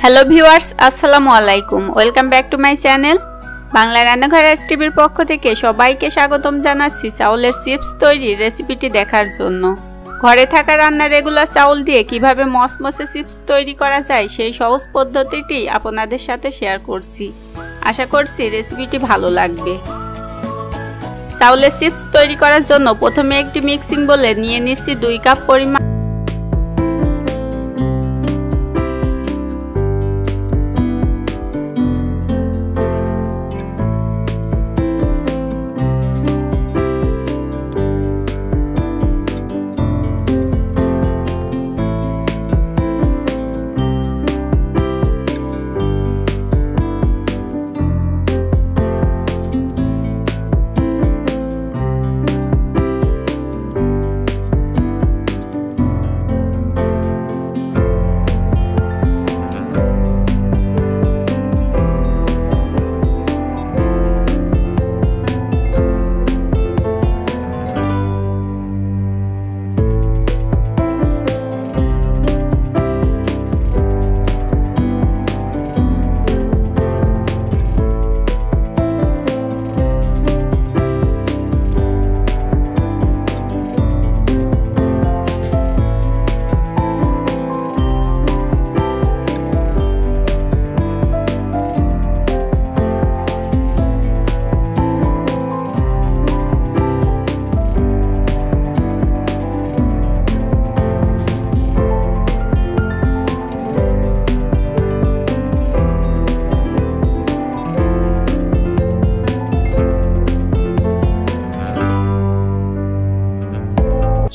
Hello viewers, আসসালামু আলাইকুম। Welcome back to my channel. Bangla রান্নাঘর টিভির পক্ষ থেকে সবাইকে স্বাগতম জানাচ্ছি চাউলের চিপস তৈরির রেসিপিটি দেখার জন্য। ঘরে থাকা রান্নার রেগুলার চাউল দিয়ে কিভাবে মসমসে চিপস তৈরি করা যায় সেই সহজ পদ্ধতিটি আপনাদের সাথে শেয়ার করছি। আশা করছি রেসিপিটি ভালো লাগবে। চাউলের চিপস তৈরি করার জন্য প্রথমে একটি মিক্সিং বোলে নিয়ে নিচ্ছি 2 কাপ পরিমাণ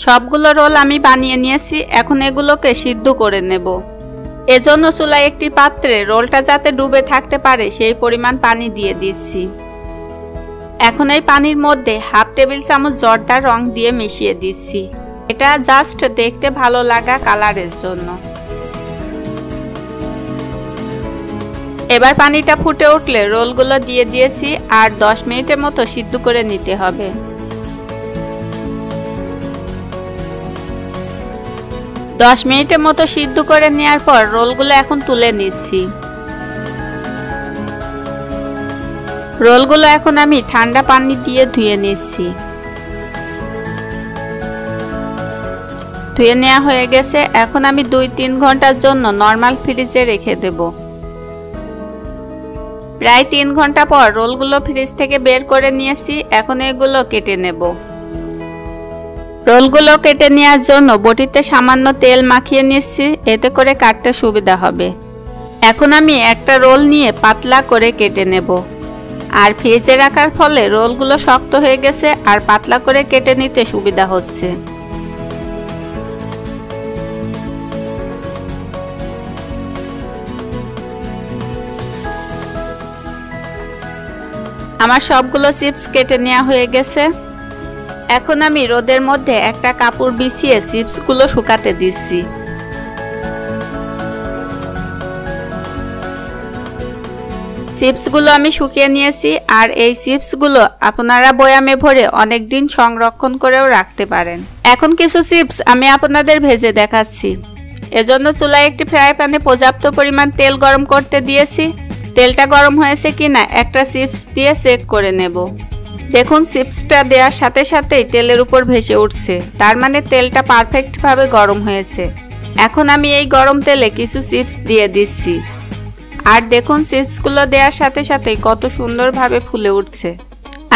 সবগুলো রোল আমি বানিয়ে নিয়েছি। এখন এগুলোকে সিদ্ধ করে নেব। এজন্য চুলায় একটি পাত্রে রোলটা যাতে ডুবে থাকতে পারে সেই পরিমাণ পানি দিয়ে দিচ্ছি। এখন এই পানির মধ্যে হাফ টেবিল চামচ জর্দার রং দিয়ে মিশিয়ে দিচ্ছি। এটা জাস্ট দেখতে ভালো লাগা কালারের জন্য। এবার পানিটা ফুটে উঠলে রোলগুলো দিয়ে দিয়েছি আর 10 মিনিটের মতো সিদ্ধ করে নিতে হবে। 10 মিনিটের মতো সিদ্ধ করে নেওয়ার পর রোলগুলো এখন তুলে নিচ্ছি। রোলগুলো এখন আমি ঠান্ডা পানি দিয়ে ধুয়ে নিচ্ছি। ধুয়ে নেওয়া হয়ে গেছে। এখন আমি 2-3 ঘন্টার জন্য নরমাল ফ্রিজে রেখে দেব। প্রায় 3 ঘন্টা পর রোলগুলো ফ্রিজ থেকে বের করে নিয়েছি। এখন এগুলো কেটে নেব। রোলগুলো কেটে নেওয়ার জন্য বটিতে সামান্য তেল মাখিয়ে নিচ্ছি, এতে করে কাটতে সুবিধা হবে। এখন আমি একটা রোল নিয়ে পাতলা করে কেটে নেব। আর ফ্রিজে রাখার ফলে রোলগুলো শক্ত হয়ে গেছে আর পাতলা করে কেটে নিতে সুবিধা হচ্ছে। আমার সবগুলো চিপস কেটে নেওয়া হয়ে গেছে। এখন আমি রোদের মধ্যে একটা কাপড় বিছিয়ে চিপসগুলো শুকাতে দিচ্ছি। চিপসগুলো আমি শুকিয়ে নিয়েছি আর এই চিপসগুলো আপনারা বয়ামে ভরে অনেক দিন সংরক্ষণ করেও রাখতে পারেন। এখন কিছু চিপস আমি আপনাদের ভেজে দেখাচ্ছি। এজন্য চুলায় একটি ফ্রাই প্যানে পর্যাপ্ত পরিমাণ তেল গরম করতে দিয়েছি। তেলটা গরম হয়েছে কিনা একটা চিপস দিয়ে চেক করে নেব। দেখুন চিপসটা দেওয়ার সাথে সাথেই তেলের উপর ভেসে উঠছে, তার মানে তেলটা পারফেক্টভাবে গরম হয়েছে। এখন আমি এই গরম তেলে কিছু চিপস দিয়ে দিচ্ছি। আর দেখুন চিপসগুলো দেওয়ার সাথে সাথেই কত সুন্দরভাবে ফুলে উঠছে।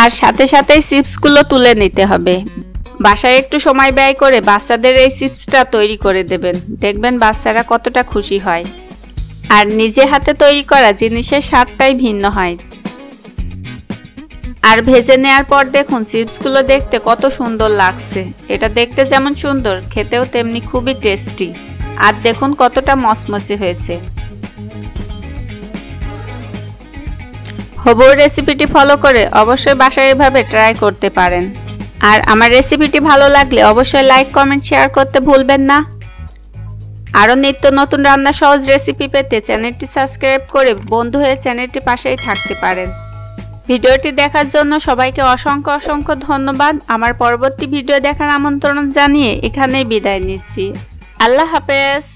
আর সাথে সাথেই চিপসগুলো তুলে নিতে হবে। বাসায় একটু সময় ব্যয় করে বাচ্চাদের এই চিপসটা তৈরি করে দেবেন, দেখবেন বাচ্চারা কতটা খুশি হয়। আর নিজে হাতে তৈরি করা জিনিসের স্বাদটাই ভিন্ন হয়। আর ভেজে নেওয়ার পর দেখুন চিপসগুলো দেখতে কত সুন্দর লাগছে। এটা দেখতে যেমন সুন্দর, খেতেও তেমনি খুবই টেস্টি। আর দেখুন কতটা মসমসে হয়েছে। হবু রেসিপিটি ফলো করে অবশ্যই বাসায় এভাবে ট্রাই করতে পারেন। আর আমার রেসিপিটি ভালো লাগলে অবশ্যই লাইক, কমেন্ট, শেয়ার করতে ভুলবেন না। আরও নিত্য নতুন রান্না সহজ রেসিপি পেতে চ্যানেলটি সাবস্ক্রাইব করে বন্ধু হয়ে চ্যানেলটির পাশেই থাকতে পারেন। ভিডিওটি দেখার জন্য সবাইকে অসংখ্য ধন্যবাদ। আমার পরবর্তী ভিডিও দেখার আমন্ত্রণ জানিয়ে এখানেই বিদায় নিচ্ছি। আল্লাহ হাফেজ।